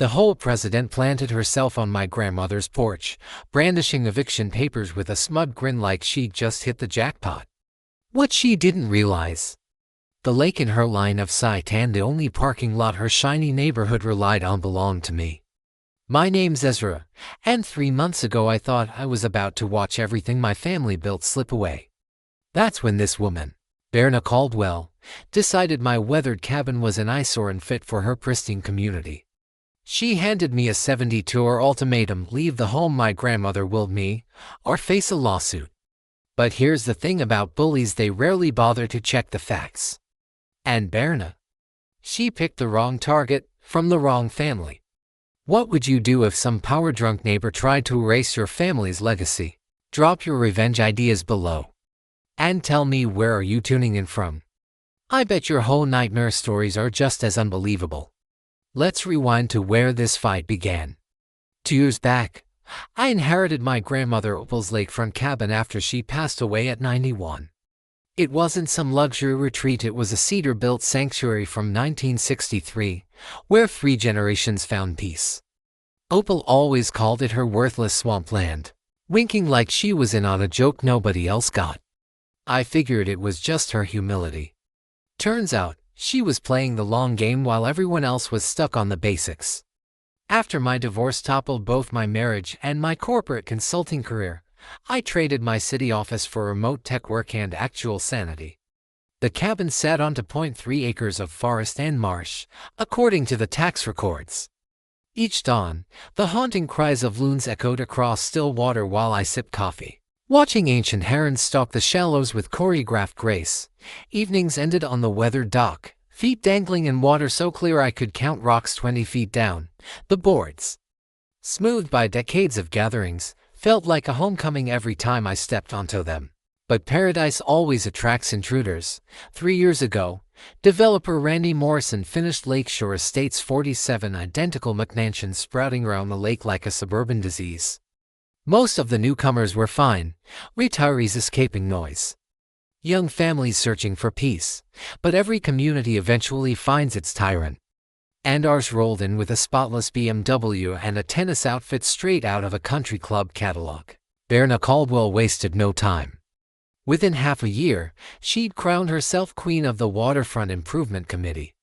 The HOA president planted herself on my grandmother's porch, brandishing eviction papers with a smug grin like she'd just hit the jackpot. What she didn't realize: the lake in her line of sight and the only parking lot her shiny neighborhood relied on belonged to me. My name's Ezra, and 3 months ago I thought I was about to watch everything my family built slip away. That's when this woman, Berna Caldwell, decided my weathered cabin was an eyesore and fit for her pristine community. She handed me a 72-hour ultimatum: leave the home my grandmother willed me, or face a lawsuit. But here's the thing about bullies: they rarely bother to check the facts. And Berna, she picked the wrong target, from the wrong family. What would you do if some power-drunk neighbor tried to erase your family's legacy? Drop your revenge ideas below. And tell me, where are you tuning in from? I bet your whole nightmare stories are just as unbelievable. Let's rewind to where this fight began. 2 years back, I inherited my grandmother Opal's lakefront cabin after she passed away at 91. It wasn't some luxury retreat, it was a cedar-built sanctuary from 1963, where 3 generations found peace. Opal always called it her worthless swampland, winking like she was in on a joke nobody else got. I figured it was just her humility. Turns out, she was playing the long game while everyone else was stuck on the basics. After my divorce toppled both my marriage and my corporate consulting career, I traded my city office for remote tech work and actual sanity. The cabin sat on 2.3 acres of forest and marsh, according to the tax records. Each dawn, the haunting cries of loons echoed across still water while I sipped coffee, watching ancient herons stalk the shallows with choreographed grace. Evenings ended on the weathered dock, feet dangling in water so clear I could count rocks 20 feet down. The boards, smoothed by decades of gatherings, felt like a homecoming every time I stepped onto them. But paradise always attracts intruders. 3 years ago, developer Randy Morrison finished Lakeshore Estates' 47 identical McMansions sprouting around the lake like a suburban disease. Most of the newcomers were fine, retirees escaping noise, young families searching for peace, but every community eventually finds its tyrant. And ours rolled in with a spotless BMW and a tennis outfit straight out of a country club catalog. Berna Caldwell wasted no time. Within half a year, she'd crowned herself queen of the Waterfront Improvement Committee.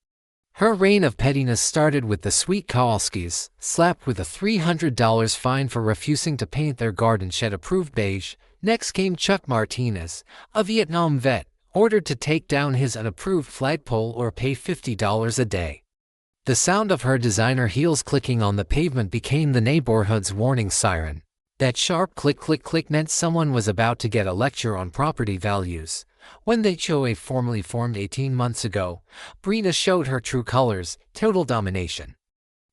Her reign of pettiness started with the sweet Kowalskis, slapped with a $300 fine for refusing to paint their garden shed approved beige. Next came Chuck Martinez, a Vietnam vet, ordered to take down his unapproved flagpole or pay $50 a day. The sound of her designer heels clicking on the pavement became the neighborhood's warning siren. That sharp click-click-click meant someone was about to get a lecture on property values. When the HOA formally formed 18 months ago, Brina showed her true colors: total domination.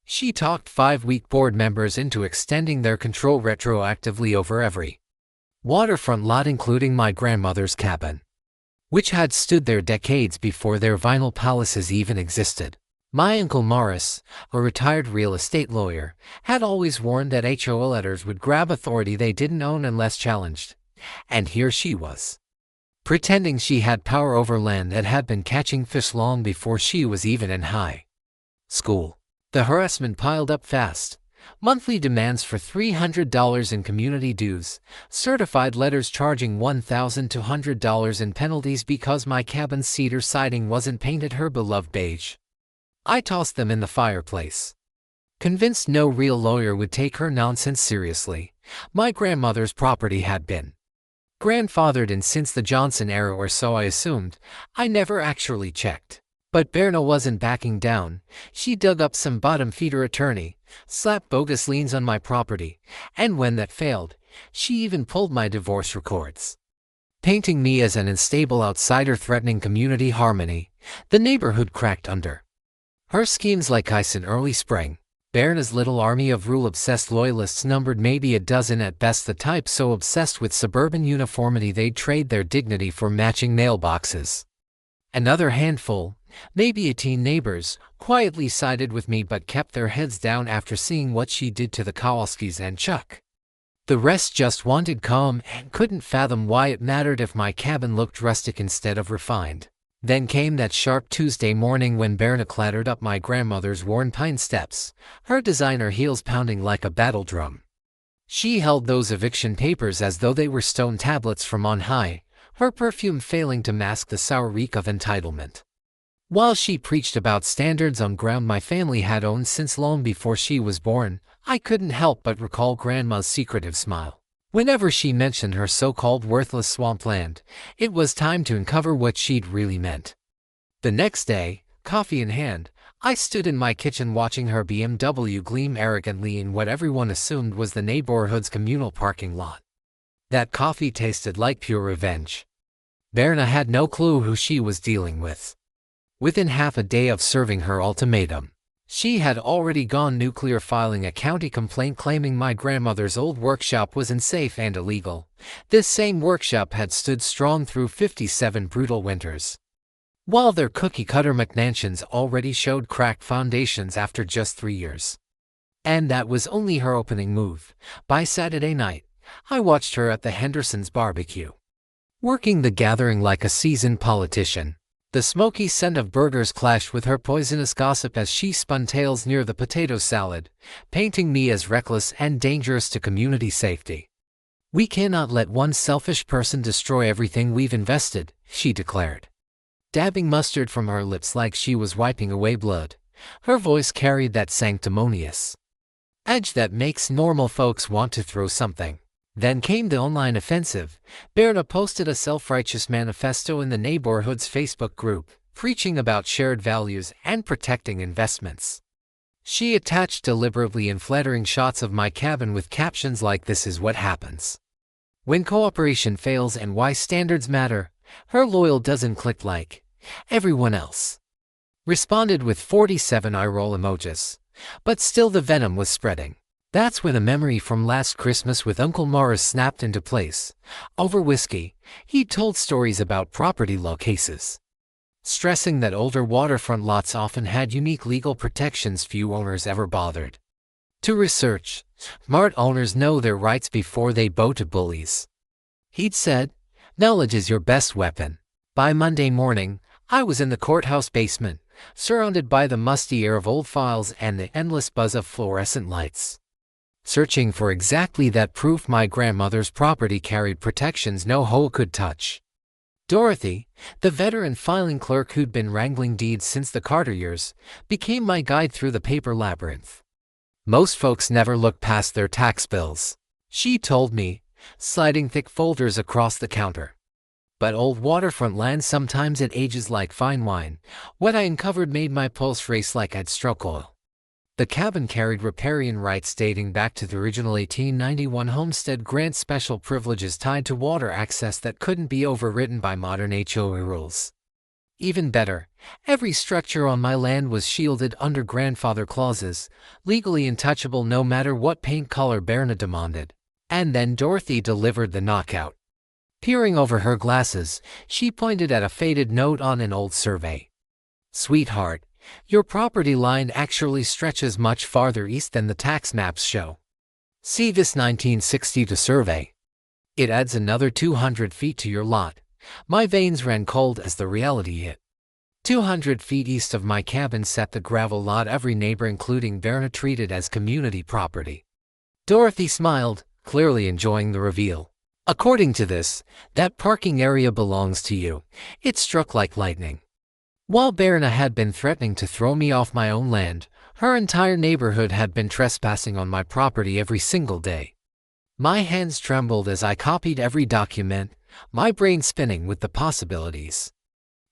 She talked 5 weak board members into extending their control retroactively over every waterfront lot, including my grandmother's cabin, which had stood there decades before their vinyl palaces even existed. My Uncle Morris, a retired real estate lawyer, had always warned that HOA letters would grab authority they didn't own unless challenged. And here she was, pretending she had power over land that had been catching fish long before she was even in high school. The harassment piled up fast. Monthly demands for $300 in community dues, certified letters charging $1,200 in penalties because my cabin's cedar siding wasn't painted her beloved beige. I tossed them in the fireplace, convinced no real lawyer would take her nonsense seriously. My grandmother's property had been grandfathered in since the Johnson era, or so I assumed. I never actually checked. But Berna wasn't backing down. She dug up some bottom-feeder attorney, slapped bogus liens on my property, and when that failed, she even pulled my divorce records, painting me as an unstable outsider threatening community harmony. The neighborhood cracked under her schemes like ice in early spring. Berna's little army of rule-obsessed loyalists numbered maybe a dozen at best, the type so obsessed with suburban uniformity they'd trade their dignity for matching mailboxes. Another handful, maybe 18 neighbors, quietly sided with me but kept their heads down after seeing what she did to the Kowalskis and Chuck. The rest just wanted calm and couldn't fathom why it mattered if my cabin looked rustic instead of refined. Then came that sharp Tuesday morning when Berna clattered up my grandmother's worn pine steps, her designer heels pounding like a battle drum. She held those eviction papers as though they were stone tablets from on high, her perfume failing to mask the sour reek of entitlement. While she preached about standards on ground my family had owned since long before she was born, I couldn't help but recall Grandma's secretive smile. Whenever she mentioned her so-called worthless swampland, it was time to uncover what she'd really meant. The next day, coffee in hand, I stood in my kitchen watching her BMW gleam arrogantly in what everyone assumed was the neighborhood's communal parking lot. That coffee tasted like pure revenge. Berna had no clue who she was dealing with. Within half a day of serving her ultimatum, she had already gone nuclear, filing a county complaint claiming my grandmother's old workshop was unsafe and illegal. This same workshop had stood strong through 57 brutal winters, while their cookie-cutter McMansions already showed cracked foundations after just 3 years. And that was only her opening move. By Saturday night, I watched her at the Hendersons' barbecue, working the gathering like a seasoned politician. The smoky scent of burgers clashed with her poisonous gossip as she spun tales near the potato salad, painting me as reckless and dangerous to community safety. "We cannot let one selfish person destroy everything we've invested," she declared, dabbing mustard from her lips like she was wiping away blood. Her voice carried that sanctimonious edge that makes normal folks want to throw something. Then came the online offensive. Berna posted a self-righteous manifesto in the neighborhood's Facebook group, preaching about shared values and protecting investments. She attached deliberately unflattering shots of my cabin with captions like "This is what happens when cooperation fails and why standards matter." Her loyal dozen clicked like everyone else responded with 47 eye-roll emojis. But still the venom was spreading. That's when a memory from last Christmas with Uncle Morris snapped into place. Over whiskey, he told stories about property law cases, stressing that older waterfront lots often had unique legal protections few owners ever bothered to research. Smart owners know their rights before they bow to bullies, he'd said. Knowledge is your best weapon. By Monday morning, I was in the courthouse basement, surrounded by the musty air of old files and the endless buzz of fluorescent lights, searching for exactly that proof my grandmother's property carried protections no HOA could touch. Dorothy, the veteran filing clerk who'd been wrangling deeds since the Carter years, became my guide through the paper labyrinth. "Most folks never look past their tax bills," she told me, sliding thick folders across the counter. "But old waterfront land sometimes it ages like fine wine." What I uncovered made my pulse race like I'd struck oil. The cabin carried riparian rights dating back to the original 1891 homestead grant, special privileges tied to water access that couldn't be overridden by modern HOA rules. Even better, every structure on my land was shielded under grandfather clauses, legally untouchable no matter what paint color Berna demanded. And then Dorothy delivered the knockout. Peering over her glasses, she pointed at a faded note on an old survey. "Sweetheart, your property line actually stretches much farther east than the tax maps show. See this 1962 survey. It adds another 200 feet to your lot." My veins ran cold as the reality hit. 200 feet east of my cabin sat the gravel lot every neighbor including Berna treated as community property. Dorothy smiled, clearly enjoying the reveal. "According to this, that parking area belongs to you." It struck like lightning. While Berna had been threatening to throw me off my own land, her entire neighborhood had been trespassing on my property every single day. My hands trembled as I copied every document, my brain spinning with the possibilities.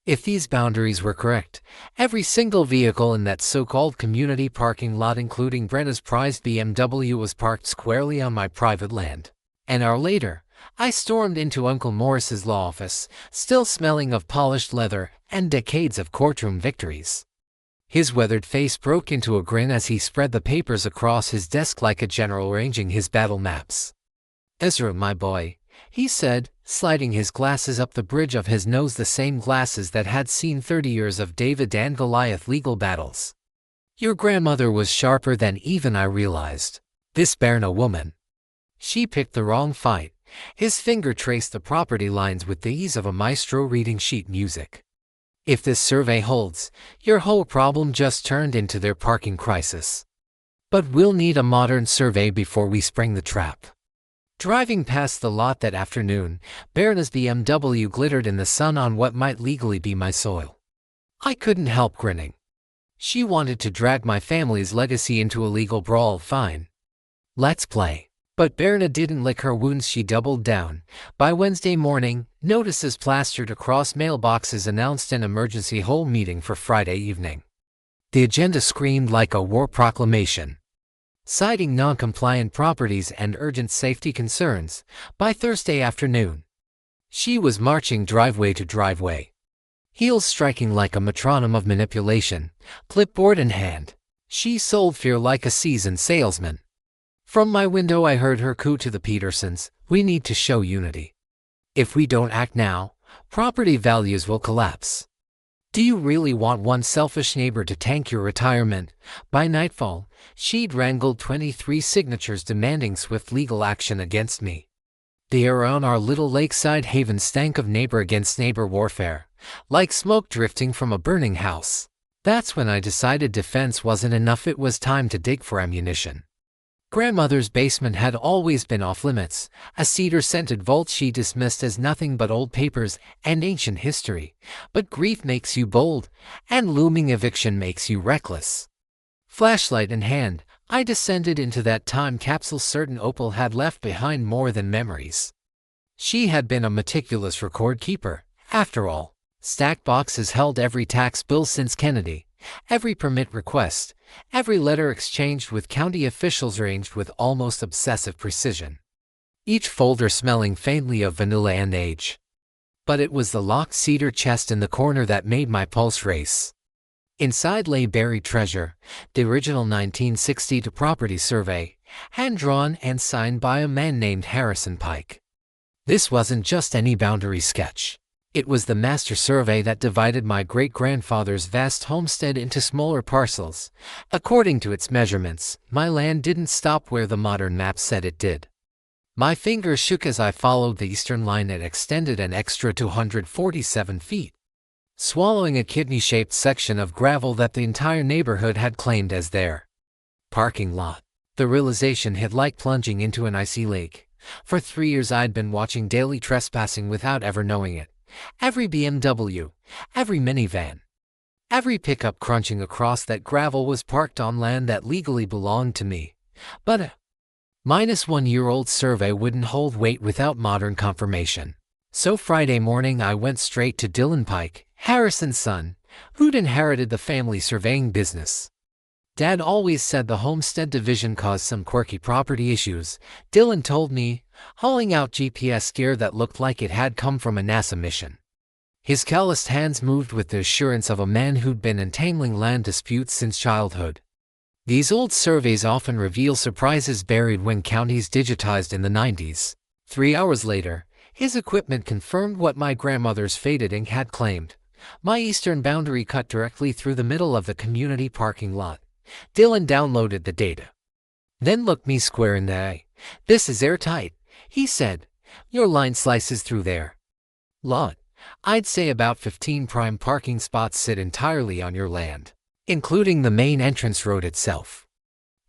If these boundaries were correct, every single vehicle in that so-called community parking lot, including Brenna's prized BMW, was parked squarely on my private land. An hour later, I stormed into Uncle Morris's law office, still smelling of polished leather and decades of courtroom victories. His weathered face broke into a grin as he spread the papers across his desk like a general arranging his battle maps. "Ezra, my boy," he said, sliding his glasses up the bridge of his nose, the same glasses that had seen 30 years of David and Goliath legal battles. "Your grandmother was sharper than even I realized. This Berna woman, she picked the wrong fight." His finger traced the property lines with the ease of a maestro reading sheet music. If this survey holds, your whole problem just turned into their parking crisis. But we'll need a modern survey before we spring the trap. Driving past the lot that afternoon, Berna's BMW glittered in the sun on what might legally be my soil. I couldn't help grinning. She wanted to drag my family's legacy into a legal brawl. Fine. Let's play. But Berna didn't lick her wounds, she doubled down. By Wednesday morning, notices plastered across mailboxes announced an emergency HOA meeting for Friday evening. The agenda screamed like a war proclamation. Citing non-compliant properties and urgent safety concerns, by Thursday afternoon, she was marching driveway to driveway, heels striking like a metronome of manipulation, clipboard in hand. She sold fear like a seasoned salesman. From my window I heard her coo to the Petersons, "We need to show unity. If we don't act now, property values will collapse. Do you really want one selfish neighbor to tank your retirement?" By nightfall, she'd wrangled 23 signatures demanding swift legal action against me. The air on our little lakeside haven stank of neighbor against neighbor warfare, like smoke drifting from a burning house. That's when I decided defense wasn't enough, it was time to dig for ammunition. Grandmother's basement had always been off limits, a cedar-scented vault she dismissed as nothing but old papers and ancient history. But grief makes you bold, and looming eviction makes you reckless. Flashlight in hand, I descended into that time capsule certain Opal had left behind more than memories. She had been a meticulous record keeper, after all. Stacked boxes held every tax bill since Kennedy, every permit request, every letter exchanged with county officials arranged with almost obsessive precision. Each folder smelling faintly of vanilla and age. But it was the locked cedar chest in the corner that made my pulse race. Inside lay buried treasure, the original 1962 property survey, hand-drawn and signed by a man named Harrison Pike. This wasn't just any boundary sketch. It was the master survey that divided my great-grandfather's vast homestead into smaller parcels. According to its measurements, my land didn't stop where the modern map said it did. My fingers shook as I followed the eastern line that extended an extra 247 feet, swallowing a kidney-shaped section of gravel that the entire neighborhood had claimed as their parking lot. The realization hit like plunging into an icy lake. For 3 years I'd been watching daily trespassing without ever knowing it. Every BMW, every minivan, every pickup crunching across that gravel was parked on land that legally belonged to me. But a -1-year-old survey wouldn't hold weight without modern confirmation. So Friday morning I went straight to Dylan Pike, Harrison's son, who'd inherited the family surveying business. Dad always said the homestead division caused some quirky property issues, Dylan told me, hauling out GPS gear that looked like it had come from a NASA mission. His calloused hands moved with the assurance of a man who'd been entangling land disputes since childhood. These old surveys often reveal surprises buried when counties digitized in the 90s. 3 hours later, his equipment confirmed what my grandmother's faded ink had claimed. My eastern boundary cut directly through the middle of the community parking lot. Dylan downloaded the data, then looked me square in the eye. "This is airtight," he said. "Your line slices through their lot. I'd say about 15 prime parking spots sit entirely on your land, including the main entrance road itself."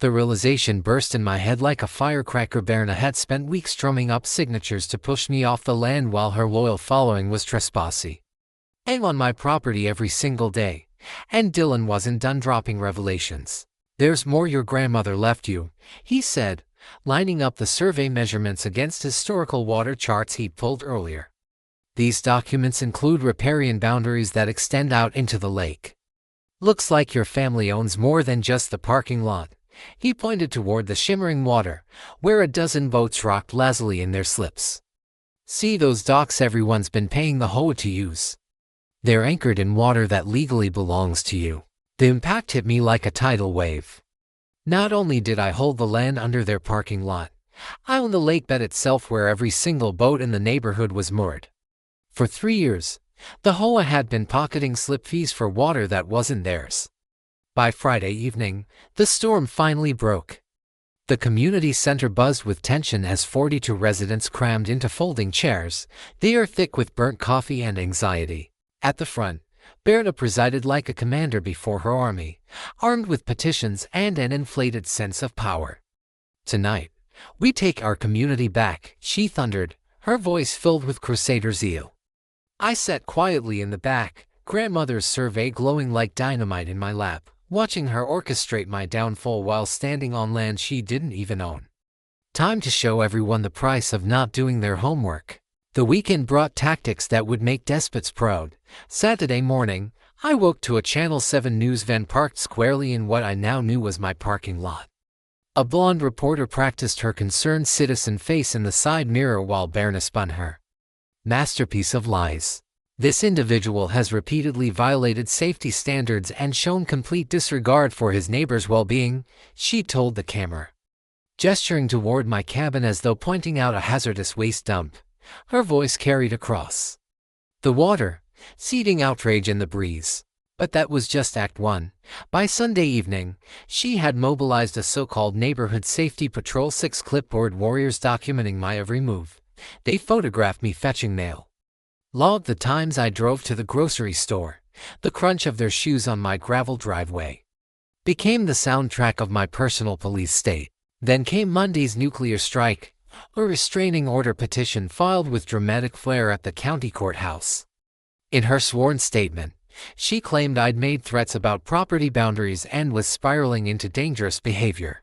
The realization burst in my head like a firecracker. Berna had spent weeks drumming up signatures to push me off the land while her loyal following was trespassing on my property every single day. And Dylan wasn't done dropping revelations. "There's more your grandmother left you," he said, lining up the survey measurements against historical water charts he'd pulled earlier. "These documents include riparian boundaries that extend out into the lake. Looks like your family owns more than just the parking lot." He pointed toward the shimmering water, where a dozen boats rocked lazily in their slips. "See those docks everyone's been paying the HOA to use? They're anchored in water that legally belongs to you." The impact hit me like a tidal wave. Not only did I hold the land under their parking lot, I owned the lake bed itself where every single boat in the neighborhood was moored. For 3 years, the HOA had been pocketing slip fees for water that wasn't theirs. By Friday evening, the storm finally broke. The community center buzzed with tension as 42 residents crammed into folding chairs, the air thick with burnt coffee and anxiety. At the front, Berna presided like a commander before her army, armed with petitions and an inflated sense of power. "Tonight, we take our community back," she thundered, her voice filled with crusader zeal. I sat quietly in the back, grandmother's survey glowing like dynamite in my lap, watching her orchestrate my downfall while standing on land she didn't even own. Time to show everyone the price of not doing their homework. The weekend brought tactics that would make despots proud. Saturday morning, I woke to a Channel 7 news van parked squarely in what I now knew was my parking lot. A blonde reporter practiced her concerned citizen face in the side mirror while Berna spun her masterpiece of lies. "This individual has repeatedly violated safety standards and shown complete disregard for his neighbor's well-being," she told the camera, gesturing toward my cabin as though pointing out a hazardous waste dump. Her voice carried across the water, seeding outrage in the breeze. But that was just Act 1. By Sunday evening, she had mobilized a so-called neighborhood safety patrol, 6 clipboard warriors documenting my every move. They photographed me fetching mail, logged the times I drove to the grocery store, the crunch of their shoes on my gravel driveway. Became the soundtrack of my personal police state. Then came Monday's nuclear strike, a restraining order petition filed with dramatic flair at the county courthouse. In her sworn statement, she claimed I'd made threats about property boundaries and was spiraling into dangerous behavior.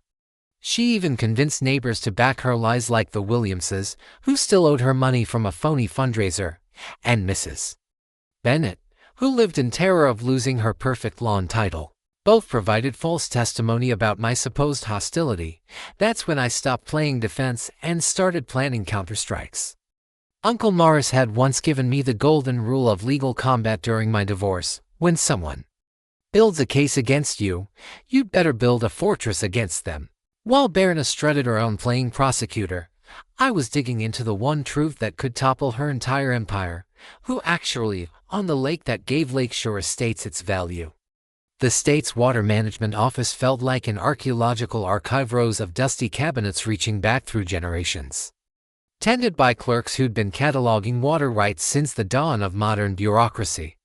She even convinced neighbors to back her lies, like the Williamses, who still owed her money from a phony fundraiser, and Mrs. Bennett, who lived in terror of losing her perfect lawn title. Both provided false testimony about my supposed hostility. That's when I stopped playing defense and started planning counterstrikes. Uncle Morris had once given me the golden rule of legal combat during my divorce: when someone builds a case against you, you'd better build a fortress against them. While Berna strutted around playing prosecutor, I was digging into the one truth that could topple her entire empire: who actually owned the lake that gave Lakeshore Estates its value. The state's water management office felt like an archaeological archive, rows of dusty cabinets reaching back through generations, tended by clerks who'd been cataloging water rights since the dawn of modern bureaucracy.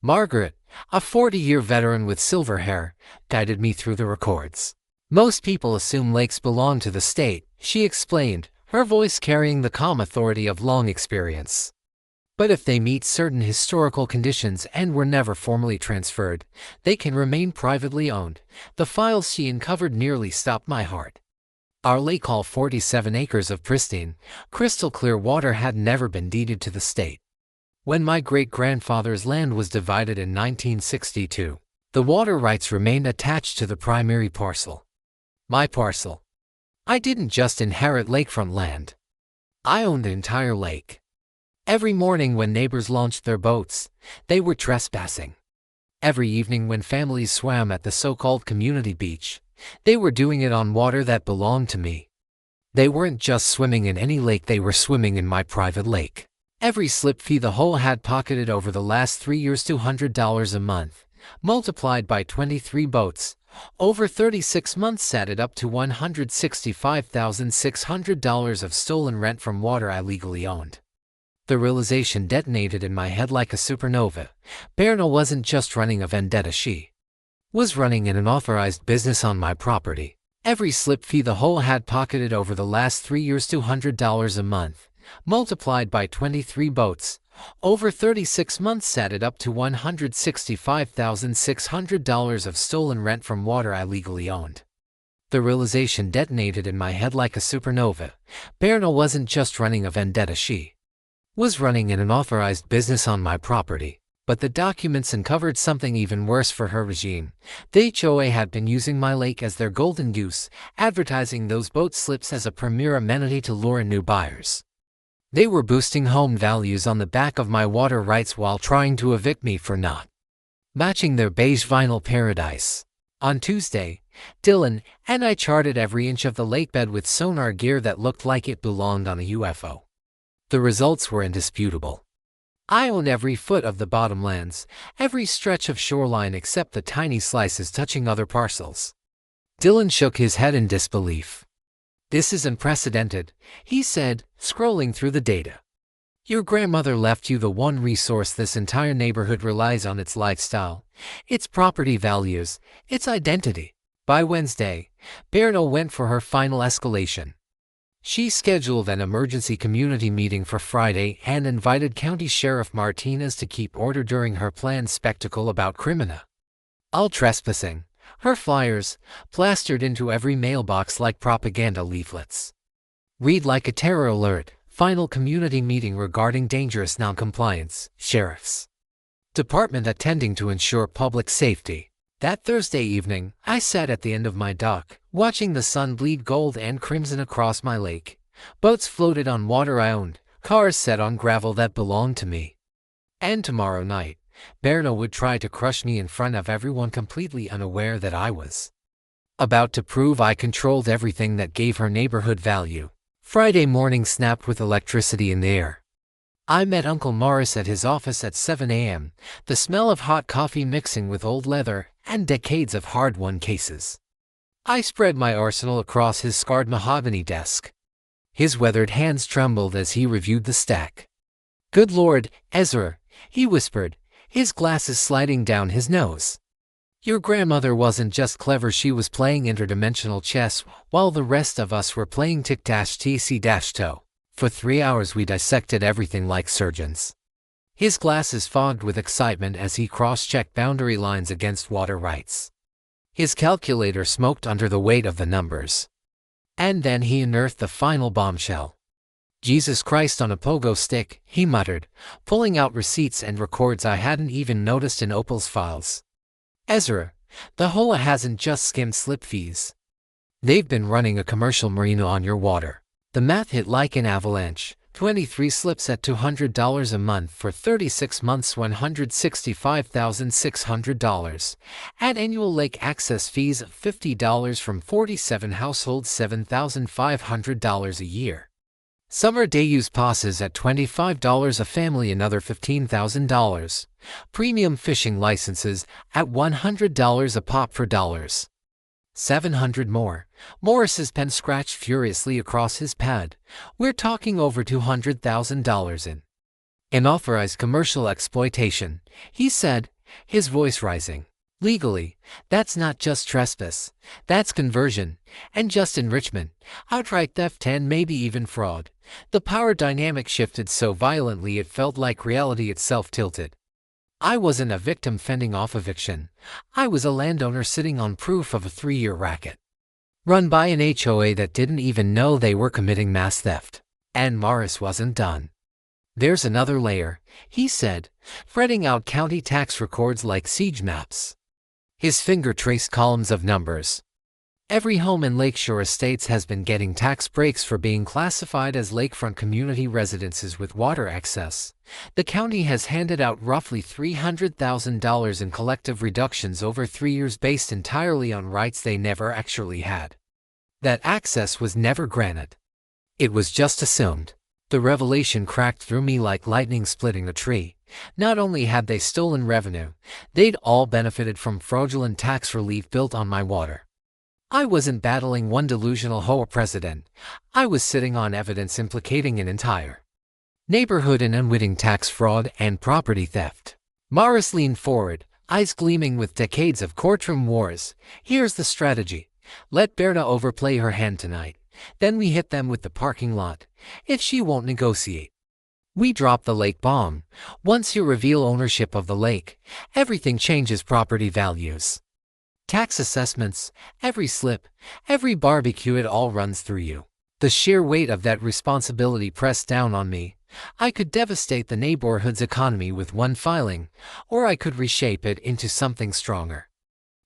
Margaret, a 40-year veteran with silver hair, guided me through the records. "Most people assume lakes belong to the state," she explained, her voice carrying the calm authority of long experience. "But if they meet certain historical conditions and were never formally transferred, they can remain privately owned." The files she uncovered nearly stopped my heart. Our lake, all 47 acres of pristine, crystal-clear water, had never been deeded to the state. When my great-grandfather's land was divided in 1962, the water rights remained attached to the primary parcel. My parcel. I didn't just inherit lakefront land. I owned the entire lake. Every morning when neighbors launched their boats, they were trespassing. Every evening when families swam at the so-called community beach, they were doing it on water that belonged to me. They weren't just swimming in any lake, they were swimming in my private lake. Every slip fee the HOA had pocketed over the last 3 years, $200 a month, multiplied by 23 boats, over 36 months added up to $165,600 of stolen rent from water I legally owned. The realization detonated in my head like a supernova. Berna wasn't just running a vendetta, she was running an unauthorized business on my property. Every slip fee the HOA had pocketed over the last 3 years, $200 a month, multiplied by 23 boats, over 36 months added up to $165,600 of stolen rent from water I legally owned. The realization detonated in my head like a supernova. Berna wasn't just running a vendetta, she was running an unauthorized business on my property. But the documents uncovered something even worse for her regime. The HOA had been using my lake as their golden goose, advertising those boat slips as a premier amenity to lure in new buyers. They were boosting home values on the back of my water rights while trying to evict me for not matching their beige vinyl paradise. On Tuesday, Dylan and I charted every inch of the lakebed with sonar gear that looked like it belonged on a UFO. The results were indisputable. I own every foot of the bottomlands, every stretch of shoreline except the tiny slices touching other parcels. Dylan shook his head in disbelief. "This is unprecedented," he said, scrolling through the data. Your grandmother left you the one resource this entire neighborhood relies on: its lifestyle, its property values, its identity. By Wednesday, Berna went for her final escalation. She scheduled an emergency community meeting for Friday and invited County Sheriff Martinez to keep order during her planned spectacle about criminal trespassing. Her flyers, plastered into every mailbox like propaganda leaflets, read like a terror alert: final community meeting regarding dangerous noncompliance, Sheriff's Department attending to ensure public safety. That Thursday evening, I sat at the end of my dock, watching the sun bleed gold and crimson across my lake. Boats floated on water I owned, cars set on gravel that belonged to me. And tomorrow night, Berna would try to crush me in front of everyone, completely unaware that I was about to prove I controlled everything that gave her neighborhood value. Friday morning snapped with electricity in the air. I met Uncle Morris at his office at 7 a.m., the smell of hot coffee mixing with old leather and decades of hard-won cases. I spread my arsenal across his scarred mahogany desk. His weathered hands trembled as he reviewed the stack. "Good Lord, Ezra," he whispered, his glasses sliding down his nose. "Your grandmother wasn't just clever, she was playing interdimensional chess while the rest of us were playing tic-tac-tc-toe. For 3 hours we dissected everything like surgeons." His glasses fogged with excitement as he cross-checked boundary lines against water rights. His calculator smoked under the weight of the numbers. And then he unearthed the final bombshell. "Jesus Christ on a pogo stick," he muttered, pulling out receipts and records I hadn't even noticed in Opal's files. "Ezra, the HOA hasn't just skimmed slip fees. They've been running a commercial marina on your water." The math hit like an avalanche. 23 slips at $200 a month for 36 months, $165,600. Add annual lake access fees of $50 from 47 households, $7,500 a year. Summer day use passes at $25 a family, another $15,000. Premium fishing licenses at $100 a pop for $700 more. Morris's pen scratched furiously across his pad. "We're talking over $200,000 in unauthorized commercial exploitation," he said, his voice rising. "Legally, that's not just trespass, that's conversion, and just enrichment, outright theft, and maybe even fraud." The power dynamic shifted so violently it felt like reality itself tilted. I wasn't a victim fending off eviction. I was a landowner sitting on proof of a 3-year racket run by an HOA that didn't even know they were committing mass theft. And Morris wasn't done. "There's another layer," he said, spreading out county tax records like siege maps. His finger traced columns of numbers. "Every home in Lakeshore Estates has been getting tax breaks for being classified as lakefront community residences with water access. The county has handed out roughly $300,000 in collective reductions over 3 years based entirely on rights they never actually had. That access was never granted. It was just assumed." The revelation cracked through me like lightning splitting a tree. Not only had they stolen revenue, they'd all benefited from fraudulent tax relief built on my water. I wasn't battling one delusional HOA president. I was sitting on evidence implicating an entire neighborhood in unwitting tax fraud and property theft. Morris leaned forward, eyes gleaming with decades of courtroom wars. "Here's the strategy. Let Berna overplay her hand tonight. Then we hit them with the parking lot. If she won't negotiate, we drop the lake bomb. Once you reveal ownership of the lake, everything changes: property values, tax assessments, every slip, every barbecue, it all runs through you." The sheer weight of that responsibility pressed down on me. I could devastate the neighborhood's economy with one filing, or I could reshape it into something stronger.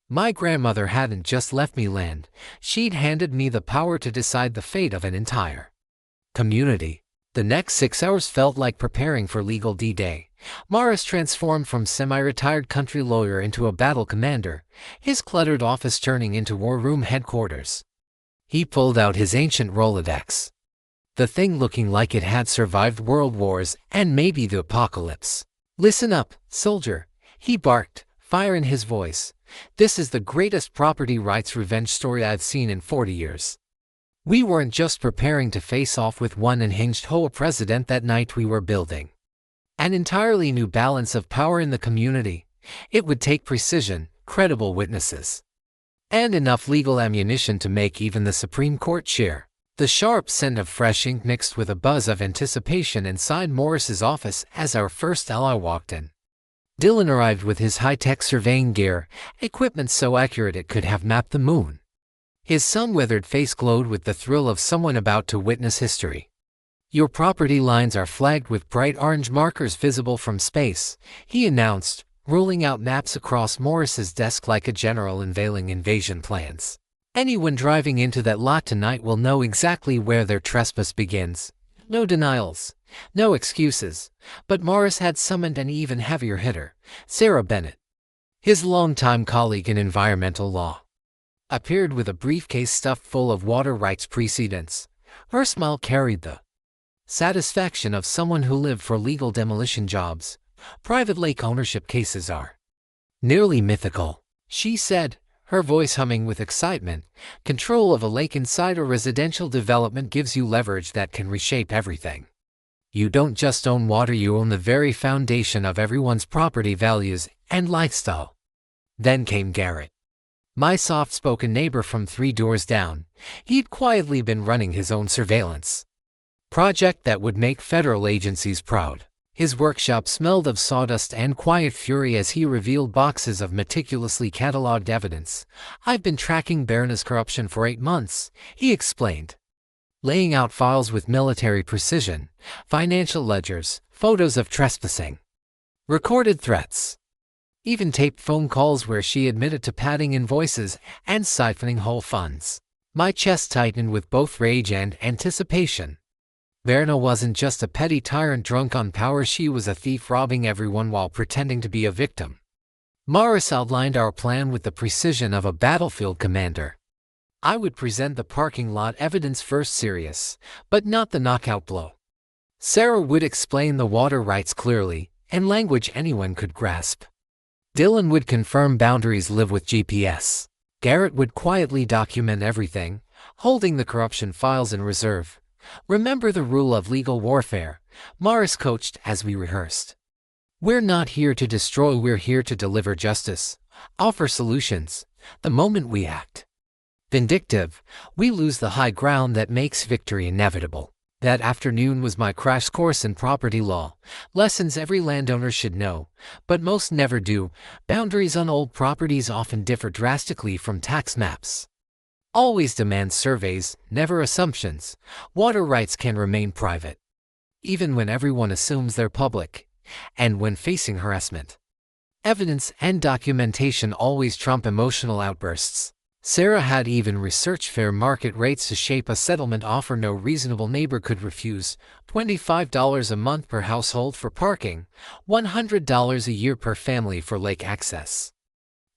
My grandmother hadn't just left me land, she'd handed me the power to decide the fate of an entire community. The next 6 hours felt like preparing for legal D-Day. Morris transformed from semi-retired country lawyer into a battle commander, his cluttered office turning into war room headquarters. He pulled out his ancient Rolodex, the thing looking like it had survived world wars and maybe the apocalypse. "Listen up, soldier," he barked, fire in his voice. "This is the greatest property rights revenge story I've seen in 40 years. We weren't just preparing to face off with one unhinged HOA president that night, we were building an entirely new balance of power in the community. It would take precision, credible witnesses, and enough legal ammunition to make even the Supreme Court chair. The sharp scent of fresh ink mixed with a buzz of anticipation inside Morris's office as our first ally walked in. Dylan arrived with his high-tech surveying gear, equipment so accurate it could have mapped the moon. His sun-weathered face glowed with the thrill of someone about to witness history. "Your property lines are flagged with bright orange markers visible from space," he announced, rolling out maps across Morris's desk like a general unveiling invasion plans. "Anyone driving into that lot tonight will know exactly where their trespass begins. No denials, no excuses." But Morris had summoned an even heavier hitter, Sarah Bennett. His longtime colleague in environmental law appeared with a briefcase stuffed full of water rights precedents. Her smile carried the satisfaction of someone who lived for legal demolition jobs. "Private lake ownership cases are nearly mythical," she said, her voice humming with excitement. "Control of a lake inside a residential development gives you leverage that can reshape everything. You don't just own water, you own the very foundation of everyone's property values and lifestyle." Then came Garrett, my soft-spoken neighbor from 3 doors down. He'd quietly been running his own surveillance project that would make federal agencies proud. His workshop smelled of sawdust and quiet fury as he revealed boxes of meticulously cataloged evidence. "I've been tracking Berna's corruption for 8 months, he explained, laying out files with military precision, financial ledgers, photos of trespassing, recorded threats, even taped phone calls where she admitted to padding invoices and siphoning whole funds." My chest tightened with both rage and anticipation. Berna wasn't just a petty tyrant drunk on power, she was a thief robbing everyone while pretending to be a victim. Morris outlined our plan with the precision of a battlefield commander. I would present the parking lot evidence first, serious, but not the knockout blow. Sarah would explain the water rights clearly, in language anyone could grasp. Dylan would confirm boundaries live with GPS. Garrett would quietly document everything, holding the corruption files in reserve. "Remember the rule of legal warfare," Morris coached as we rehearsed. "We're not here to destroy, we're here to deliver justice, offer solutions. The moment we act vindictive, we lose the high ground that makes victory inevitable." That afternoon was my crash course in property law, lessons every landowner should know, but most never do. Boundaries on old properties often differ drastically from tax maps. Always demand surveys, never assumptions. Water rights can remain private, even when everyone assumes they're public. And when facing harassment, evidence and documentation always trump emotional outbursts. Sarah had even researched fair market rates to shape a settlement offer no reasonable neighbor could refuse. $25 a month per household for parking, $100 a year per family for lake access,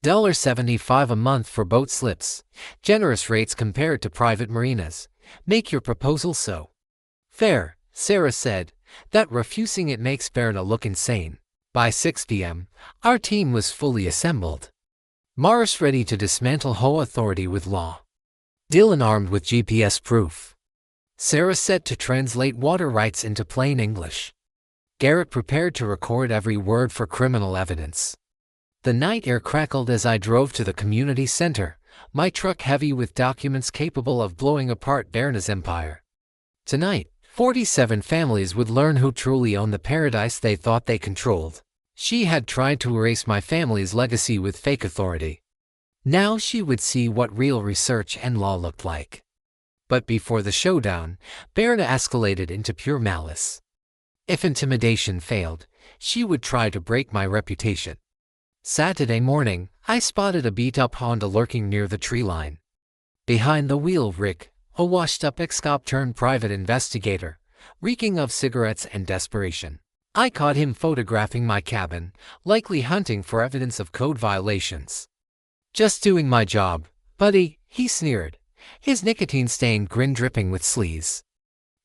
$75 a month for boat slips. Generous rates compared to private marinas. "Make your proposal so fair," Sarah said, "that refusing it makes Berna look insane." By 6 p.m., our team was fully assembled. Morris ready to dismantle HOA authority with law, Dylan armed with GPS proof, Sarah set to translate water rights into plain English, Garrett prepared to record every word for criminal evidence. The night air crackled as I drove to the community center, my truck heavy with documents capable of blowing apart Berna's empire. Tonight, 47 families would learn who truly owned the paradise they thought they controlled. She had tried to erase my family's legacy with fake authority. Now she would see what real research and law looked like. But before the showdown, Berna escalated into pure malice. If intimidation failed, she would try to break my reputation. Saturday morning, I spotted a beat-up Honda lurking near the tree line. Behind the wheel, Rick, a washed-up ex-cop turned private investigator, reeking of cigarettes and desperation. I caught him photographing my cabin, likely hunting for evidence of code violations. "Just doing my job, buddy," he sneered, his nicotine-stained grin dripping with sleaze.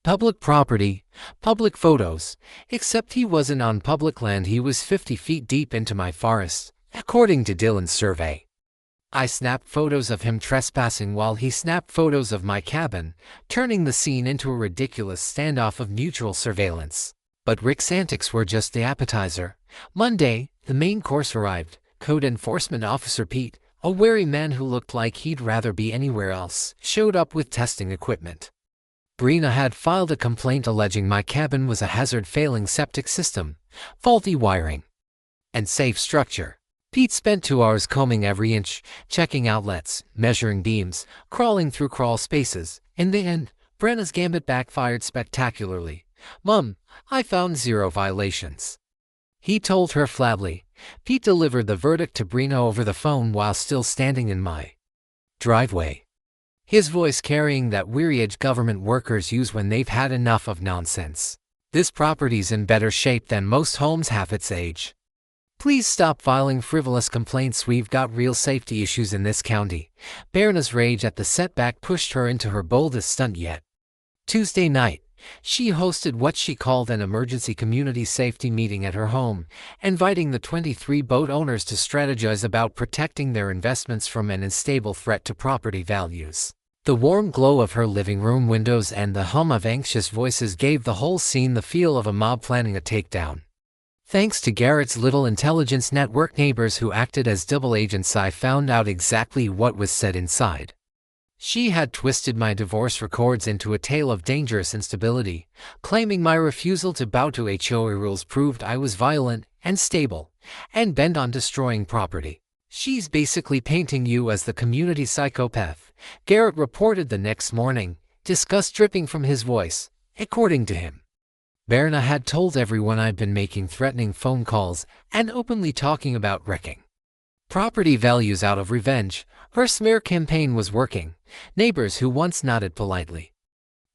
Public property, public photos, except he wasn't on public land, he was 50 feet deep into my forest, according to Dylan's survey. I snapped photos of him trespassing while he snapped photos of my cabin, turning the scene into a ridiculous standoff of mutual surveillance. But Rick's antics were just the appetizer. Monday, the main course arrived. Code Enforcement Officer Pete, a wary man who looked like he'd rather be anywhere else, showed up with testing equipment. Brina had filed a complaint alleging my cabin was a hazard, failing septic system, faulty wiring, and safe structure. Pete spent 2 hours combing every inch, checking outlets, measuring beams, crawling through crawl spaces. In the end, Brenna's gambit backfired spectacularly. "Mum, I found 0 violations," he told her flatly. Pete delivered the verdict to Brina over the phone while still standing in my driveway, his voice carrying that weary edge government workers use when they've had enough of nonsense. "This property's in better shape than most homes half its age. Please stop filing frivolous complaints. We've got real safety issues in this county." Berna's rage at the setback pushed her into her boldest stunt yet. Tuesday night, she hosted what she called an emergency community safety meeting at her home, inviting the 23 boat owners to strategize about protecting their investments from an unstable threat to property values. The warm glow of her living room windows and the hum of anxious voices gave the whole scene the feel of a mob planning a takedown. Thanks to Garrett's little intelligence network, neighbors who acted as double agents, I found out exactly what was said inside. She had twisted my divorce records into a tale of dangerous instability, claiming my refusal to bow to HOA rules proved I was violent, unstable, and bent on destroying property. "She's basically painting you as the community psychopath," Garrett reported the next morning, disgust dripping from his voice. According to him, Berna had told everyone I'd been making threatening phone calls and openly talking about wrecking property values out of revenge. Her smear campaign was working. Neighbors who once nodded politely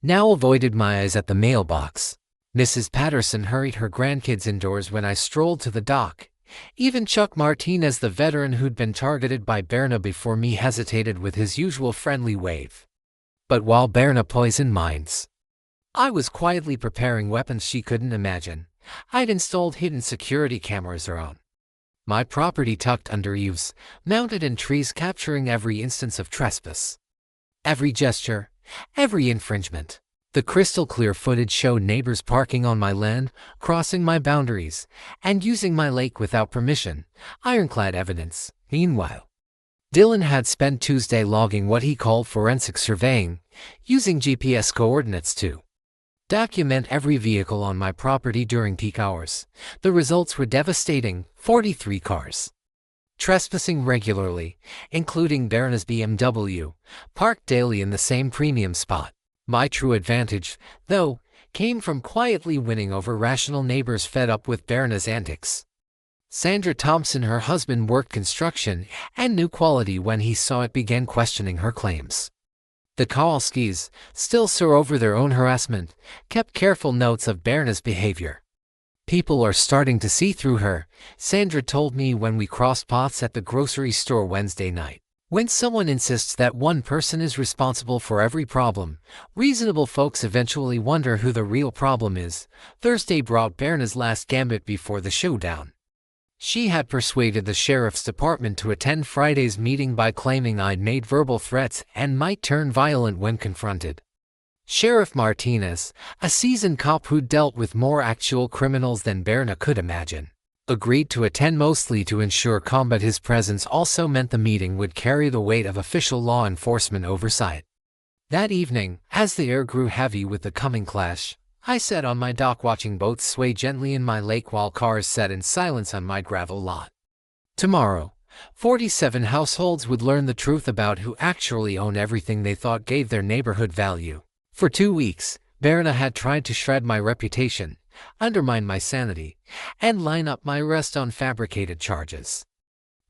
now avoided my eyes at the mailbox. Mrs. Patterson hurried her grandkids indoors when I strolled to the dock. Even Chuck Martinez, the veteran who'd been targeted by Berna before me, hesitated with his usual friendly wave. But while Berna poisoned minds, I was quietly preparing weapons she couldn't imagine. I'd installed hidden security cameras around my property, tucked under eaves, mounted in trees, capturing every instance of trespass, every gesture, every infringement. The crystal-clear footage showed neighbors parking on my land, crossing my boundaries, and using my lake without permission. Ironclad evidence. Meanwhile, Dylan had spent Tuesday logging what he called forensic surveying, using GPS coordinates to document every vehicle on my property during peak hours. The results were devastating. 43 cars trespassing regularly, including Berna's BMW, parked daily in the same premium spot. My true advantage, though, came from quietly winning over rational neighbors fed up with Berna's antics. Sandra Thompson, her husband, worked construction and knew quality when he saw it, began questioning her claims. The Kowalskis, still sore over their own harassment, kept careful notes of Berna's behavior. "People are starting to see through her," Sandra told me when we crossed paths at the grocery store Wednesday night. "When someone insists that one person is responsible for every problem, reasonable folks eventually wonder who the real problem is." Thursday brought Berna's last gambit before the showdown. She had persuaded the sheriff's department to attend Friday's meeting by claiming I'd made verbal threats and might turn violent when confronted. Sheriff Martinez, a seasoned cop who dealt with more actual criminals than Berna could imagine, agreed to attend, mostly to ensure combat. His presence also meant the meeting would carry the weight of official law enforcement oversight. That evening, as the air grew heavy with the coming clash, I sat on my dock watching boats sway gently in my lake while cars sat in silence on my gravel lot. Tomorrow, 47 households would learn the truth about who actually owned everything they thought gave their neighborhood value. For 2 weeks, Berna had tried to shred my reputation, undermine my sanity, and line up my arrest on fabricated charges.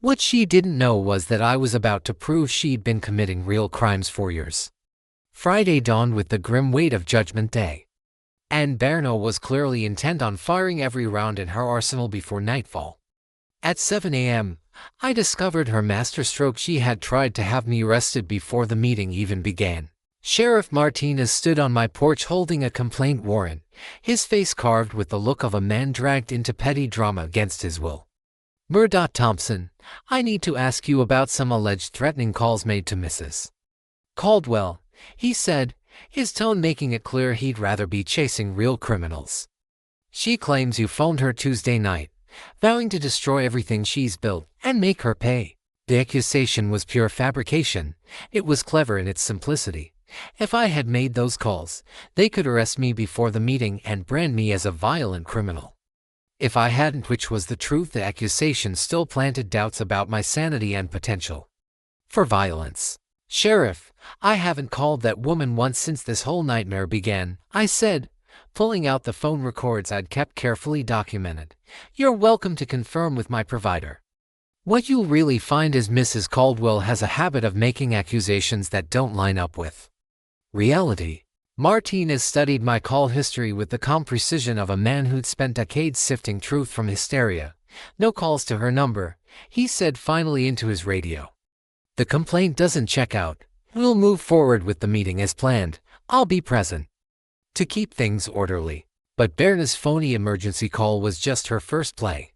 What she didn't know was that I was about to prove she'd been committing real crimes for years. Friday dawned with the grim weight of Judgment Day, and Berna was clearly intent on firing every round in her arsenal before nightfall. At 7 a.m., I discovered her masterstroke. She had tried to have me arrested before the meeting even began. Sheriff Martinez stood on my porch holding a complaint warrant, his face carved with the look of a man dragged into petty drama against his will. Thompson, I need to ask you about some alleged threatening calls made to Mrs. Caldwell, he said, his tone making it clear he'd rather be chasing real criminals. She claims you phoned her Tuesday night, vowing to destroy everything she's built and make her pay. The accusation was pure fabrication. It was clever in its simplicity. If I had made those calls, they could arrest me before the meeting and brand me as a violent criminal. If I hadn't, which was the truth, the accusation still planted doubts about my sanity and potential for violence. Sheriff, I haven't called that woman once since this whole nightmare began, I said, pulling out the phone records I'd kept carefully documented. You're welcome to confirm with my provider. What you'll really find is Mrs. Caldwell has a habit of making accusations that don't line up with reality. Martinez studied my call history with the calm precision of a man who'd spent decades sifting truth from hysteria. No calls to her number, he said finally into his radio. The complaint doesn't check out. We'll move forward with the meeting as planned. I'll be present to keep things orderly. But Berna's phony emergency call was just her first play.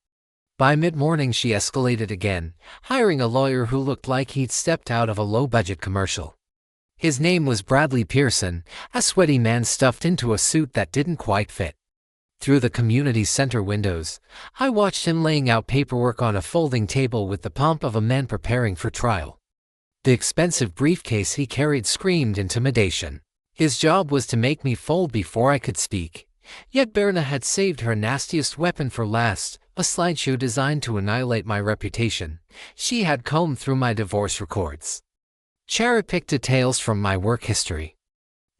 By mid-morning she escalated again, hiring a lawyer who looked like he'd stepped out of a low-budget commercial. His name was Bradley Pearson, a sweaty man stuffed into a suit that didn't quite fit. Through the community center windows, I watched him laying out paperwork on a folding table with the pomp of a man preparing for trial. The expensive briefcase he carried screamed intimidation. His job was to make me fold before I could speak. Yet Berna had saved her nastiest weapon for last, a slideshow designed to annihilate my reputation. She had combed through my divorce records, cherry-picked details from my work history,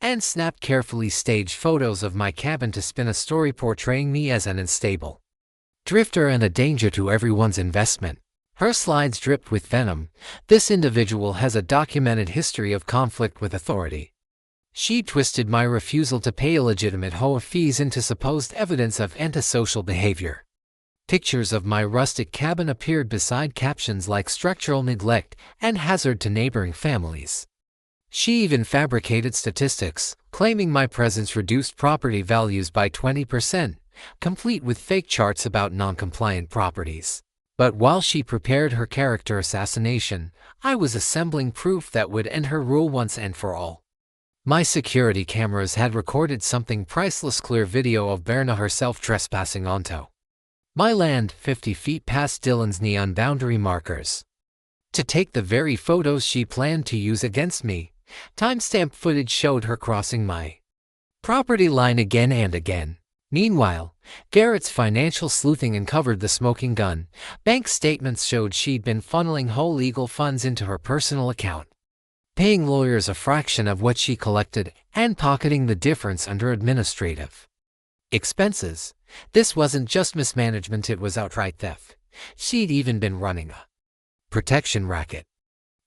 and snapped carefully staged photos of my cabin to spin a story portraying me as an unstable drifter and a danger to everyone's investment. Her slides dripped with venom. This individual has a documented history of conflict with authority. She twisted my refusal to pay illegitimate HOA fees into supposed evidence of antisocial behavior. Pictures of my rustic cabin appeared beside captions like structural neglect and hazard to neighboring families. She even fabricated statistics, claiming my presence reduced property values by 20%, complete with fake charts about non-compliant properties. But while she prepared her character assassination, I was assembling proof that would end her rule once and for all. My security cameras had recorded something priceless: clear video of Berna herself trespassing onto my land 50 feet past Dylan's neon boundary markers to take the very photos she planned to use against me. Timestamp footage showed her crossing my property line again and again. Meanwhile, Garrett's financial sleuthing uncovered the smoking gun. Bank statements showed she'd been funneling whole legal funds into her personal account, paying lawyers a fraction of what she collected and pocketing the difference under administrative expenses. This wasn't just mismanagement, it was outright theft. She'd even been running a protection racket,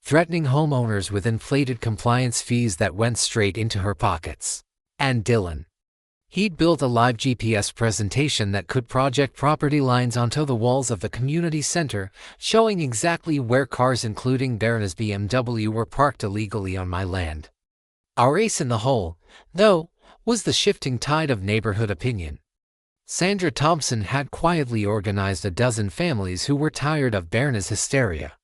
threatening homeowners with inflated compliance fees that went straight into her pockets. And Dylan, he'd built a live GPS presentation that could project property lines onto the walls of the community center, showing exactly where cars including Berna's BMW were parked illegally on my land. Our ace in the hole, though, was the shifting tide of neighborhood opinion. Sandra Thompson had quietly organized a dozen families who were tired of Berna's hysteria.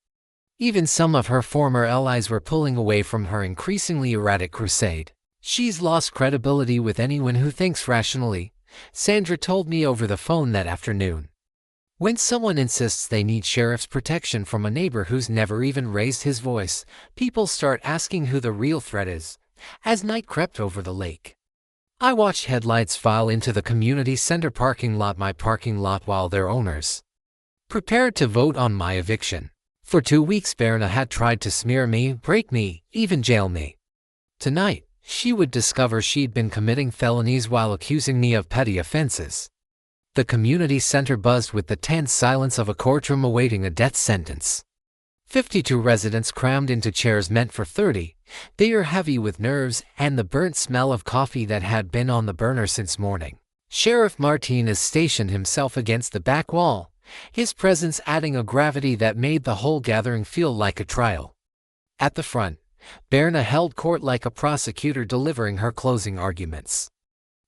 Even some of her former allies were pulling away from her increasingly erratic crusade. She's lost credibility with anyone who thinks rationally, Sandra told me over the phone that afternoon. When someone insists they need sheriff's protection from a neighbor who's never even raised his voice, people start asking who the real threat is. As night crept over the lake, I watched headlights file into the community center parking lot, my parking lot, while their owners prepared to vote on my eviction. For 2 weeks, Berna had tried to smear me, break me, even jail me. Tonight, she would discover she'd been committing felonies while accusing me of petty offenses. The community center buzzed with the tense silence of a courtroom awaiting a death sentence. 52 residents crammed into chairs meant for 30. They were heavy with nerves and the burnt smell of coffee that had been on the burner since morning. Sheriff Martinez stationed himself against the back wall, his presence adding a gravity that made the whole gathering feel like a trial. At the front, Berna held court like a prosecutor delivering her closing arguments.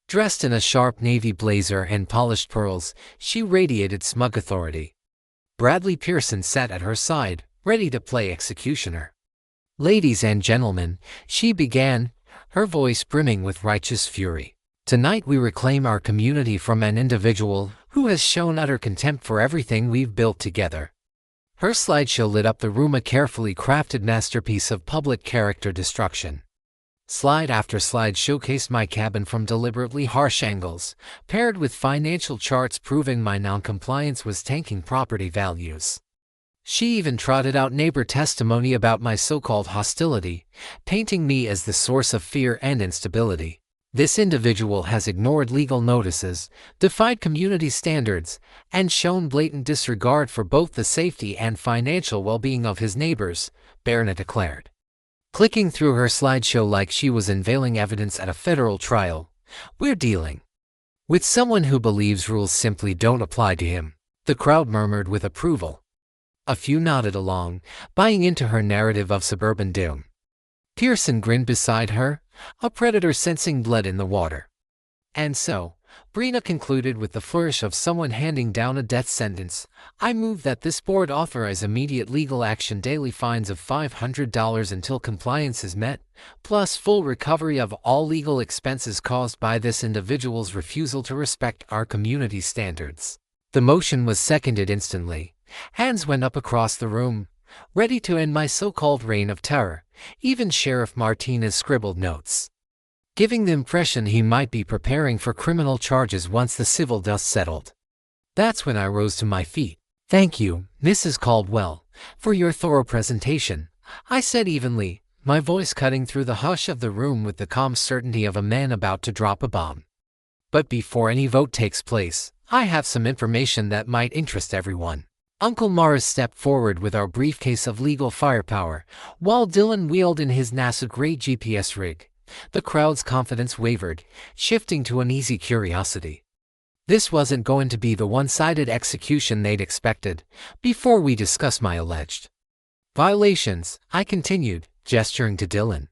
Dressed in a sharp navy blazer and polished pearls, she radiated smug authority. Bradley Pearson sat at her side, ready to play executioner. "Ladies and gentlemen," she began, her voice brimming with righteous fury. "Tonight we reclaim our community from an individual who has shown utter contempt for everything we've built together." Her slideshow lit up the room, a carefully crafted masterpiece of public character destruction. Slide after slide showcased my cabin from deliberately harsh angles, paired with financial charts proving my noncompliance was tanking property values. She even trotted out neighbor testimony about my so-called hostility, painting me as the source of fear and instability. This individual has ignored legal notices, defied community standards, and shown blatant disregard for both the safety and financial well-being of his neighbors, Berna declared. Clicking through her slideshow like she was unveiling evidence at a federal trial. "We're dealing with someone who believes rules simply don't apply to him," the crowd murmured with approval. A few nodded along, buying into her narrative of suburban doom. Pearson grinned beside her, a predator sensing blood in the water. "And so," Brina concluded with the flourish of someone handing down a death sentence, "I move that this board authorize immediate legal action, daily fines of $500 until compliance is met, plus full recovery of all legal expenses caused by this individual's refusal to respect our community standards." The motion was seconded instantly. Hands went up across the room, ready to end my so-called reign of terror. Even Sheriff Martinez scribbled notes, giving the impression he might be preparing for criminal charges once the civil dust settled. That's when I rose to my feet. "Thank you, Mrs. Caldwell, for your thorough presentation," I said evenly, my voice cutting through the hush of the room with the calm certainty of a man about to drop a bomb. "But before any vote takes place, I have some information that might interest everyone." Uncle Morris stepped forward with our briefcase of legal firepower, while Dylan wheeled in his NASA gray GPS rig. The crowd's confidence wavered, shifting to uneasy curiosity. This wasn't going to be the one-sided execution they'd expected. "Before we discuss my alleged violations," I continued, gesturing to Dylan,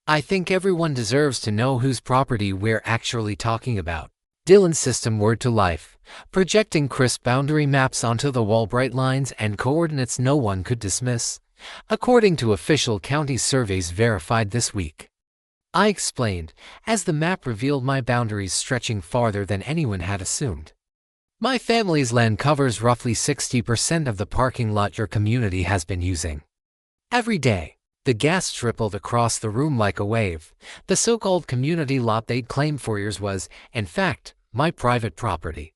"I think everyone deserves to know whose property we're actually talking about." Dylan's system whirred to life, projecting crisp boundary maps onto the wall, bright lines and coordinates no one could dismiss, according to official county surveys verified this week. I explained, as the map revealed my boundaries stretching farther than anyone had assumed. "My family's land covers roughly 60% of the parking lot your community has been using every day." The gasps rippled across the room like a wave. The so-called community lot they'd claimed for years was, in fact, my private property.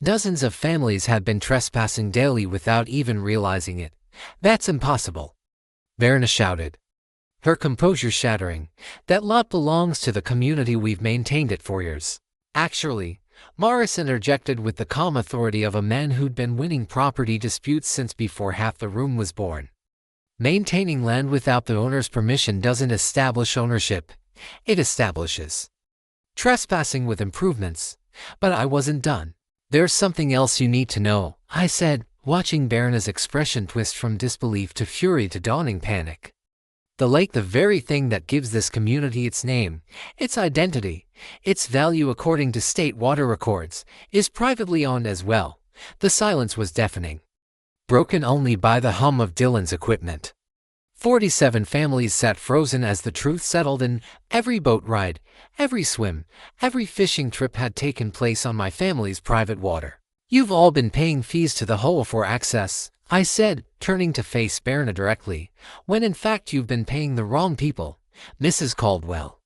Dozens of families had been trespassing daily without even realizing it. "That's impossible," Berna shouted, her composure shattering. "That lot belongs to the community. We've maintained it for years." "Actually," Morris interjected with the calm authority of a man who'd been winning property disputes since before half the room was born, "maintaining land without the owner's permission doesn't establish ownership. It establishes trespassing with improvements." But I wasn't done. "There's something else you need to know," I said, watching Berna's expression twist from disbelief to fury to dawning panic. "The lake, the very thing that gives this community its name, its identity, its value according to state water records, is privately owned as well." The silence was deafening, broken only by the hum of Dylan's equipment. 47 families sat frozen as the truth settled in. Every boat ride, every swim, every fishing trip had taken place on my family's private water. "You've all been paying fees to the HOA for access," I said, turning to face Berna directly, "when in fact you've been paying the wrong people, Mrs. Caldwell.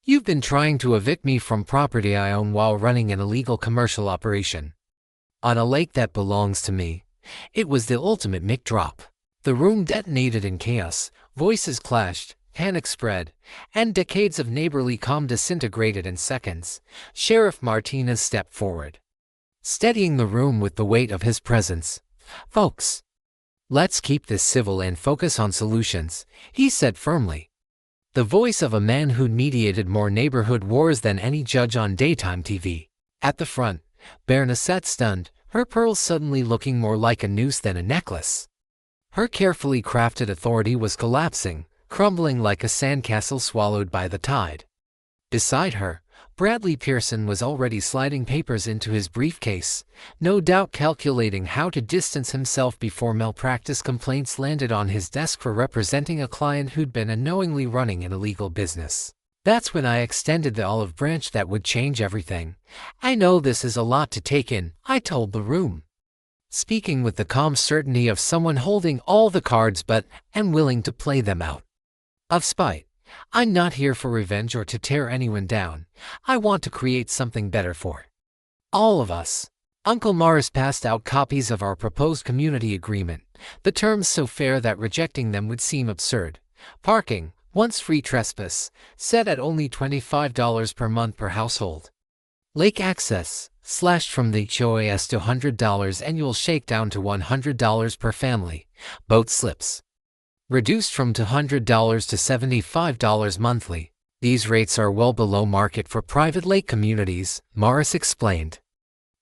You've been trying to evict me from property I own while running an illegal commercial operation on a lake that belongs to me." It was the ultimate mic drop. The room detonated in chaos, voices clashed, panic spread, and decades of neighborly calm disintegrated in seconds. Sheriff Martinez stepped forward, steadying the room with the weight of his presence. "Folks, let's keep this civil and focus on solutions," he said firmly. The voice of a man who'd mediated more neighborhood wars than any judge on daytime TV. At the front, Berna sat stunned, her pearls suddenly looking more like a noose than a necklace. Her carefully crafted authority was collapsing, crumbling like a sandcastle swallowed by the tide. Beside her, Bradley Pearson was already sliding papers into his briefcase, no doubt calculating how to distance himself before malpractice complaints landed on his desk for representing a client who'd been unknowingly running an illegal business. That's when I extended the olive branch that would change everything. "I know this is a lot to take in," I told the room, speaking with the calm certainty of someone holding all the cards but am willing to play them out of spite. "I'm not here for revenge or to tear anyone down. I want to create something better for all of us." Uncle Morris passed out copies of our proposed community agreement, the terms so fair that rejecting them would seem absurd. Parking, once free trespass, set at only $25 per month per household. Lake access, slashed from the HOAs to $100 annual shakedown to $100 per family. Boat slips, reduced from $200 to $75 monthly. "These rates are well below market for private lake communities," Morris explained,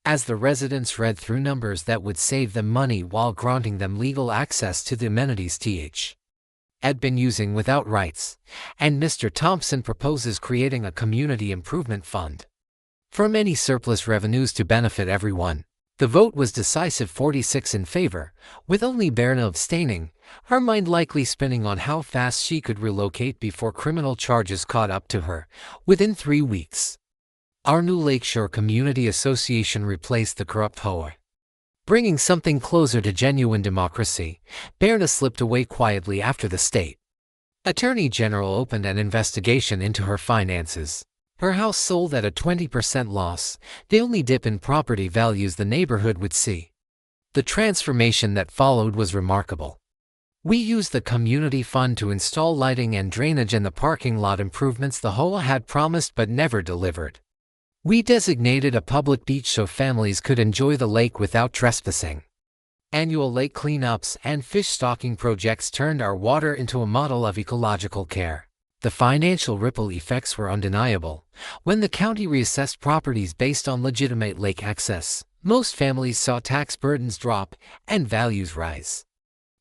as the residents read through numbers that would save them money while granting them legal access to the amenities TH had been using without rights. And Mr. Thompson proposes creating a community improvement fund from any surplus revenues to benefit everyone. The vote was decisive, 46 in favor, with only Berna abstaining, her mind likely spinning on how fast she could relocate before criminal charges caught up to her within 3 weeks. Our new Lakeshore Community Association replaced the corrupt HOA, bringing something closer to genuine democracy. Berna slipped away quietly after the state Attorney General opened an investigation into her finances. Her house sold at a 20% loss, the only dip in property values the neighborhood would see. The transformation that followed was remarkable. "We used the community fund to install lighting and drainage and the parking lot improvements the HOA had promised but never delivered. We designated a public beach so families could enjoy the lake without trespassing. Annual lake cleanups and fish stocking projects turned our water into a model of ecological care. The financial ripple effects were undeniable. When the county reassessed properties based on legitimate lake access, most families saw tax burdens drop and values rise,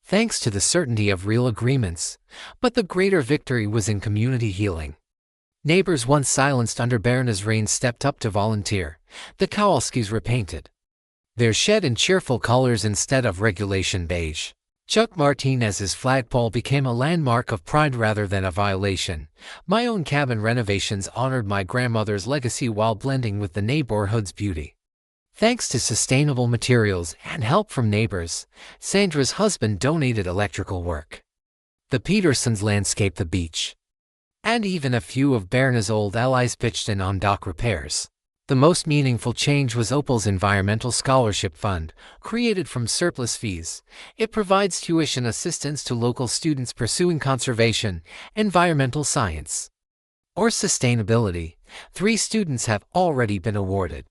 thanks to the certainty of real agreements. But the greater victory was in community healing. Neighbors once silenced under Berna's reign stepped up to volunteer. The Kowalskis repainted their shed in cheerful colors instead of regulation beige. Chuck Martinez's flagpole became a landmark of pride rather than a violation. My own cabin renovations honored my grandmother's legacy while blending with the neighborhood's beauty. Thanks to sustainable materials and help from neighbors, Sandra's husband donated electrical work. The Petersons landscaped the beach, and even a few of Berna's old allies pitched in on dock repairs. The most meaningful change was Opal's Environmental Scholarship Fund, created from surplus fees. It provides tuition assistance to local students pursuing conservation, environmental science, or sustainability. 3 students have already been awarded,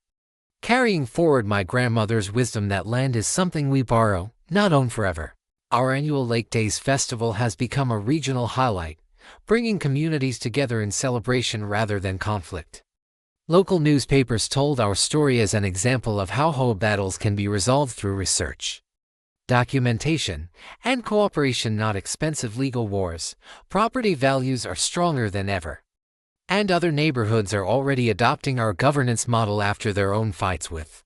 carrying forward my grandmother's wisdom that land is something we borrow, not own forever. Our annual Lake Days Festival has become a regional highlight, bringing communities together in celebration rather than conflict. Local newspapers told our story as an example of how HOA battles can be resolved through research, documentation, and cooperation, not expensive legal wars. Property values are stronger than ever, and other neighborhoods are already adopting our governance model after their own fights with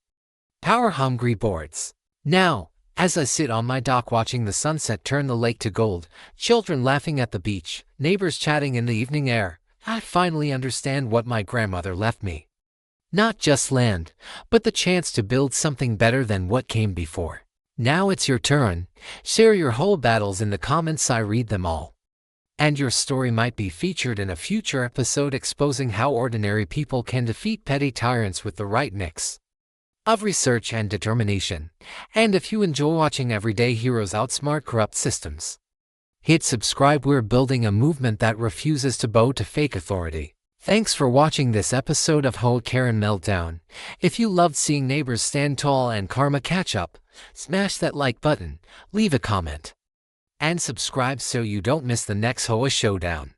power-hungry boards. Now, as I sit on my dock watching the sunset turn the lake to gold, children laughing at the beach, neighbors chatting in the evening air, I finally understand what my grandmother left me. Not just land, but the chance to build something better than what came before. Now it's your turn. Share your whole battles in the comments. I read them all. And your story might be featured in a future episode exposing how ordinary people can defeat petty tyrants with the right mix of research and determination. And if you enjoy watching everyday heroes outsmart corrupt systems, hit subscribe. We're building a movement that refuses to bow to fake authority. Thanks for watching this episode of HOA Karen Meltdown. If you loved seeing neighbors stand tall and karma catch up, smash that like button, leave a comment, and subscribe so you don't miss the next HOA showdown.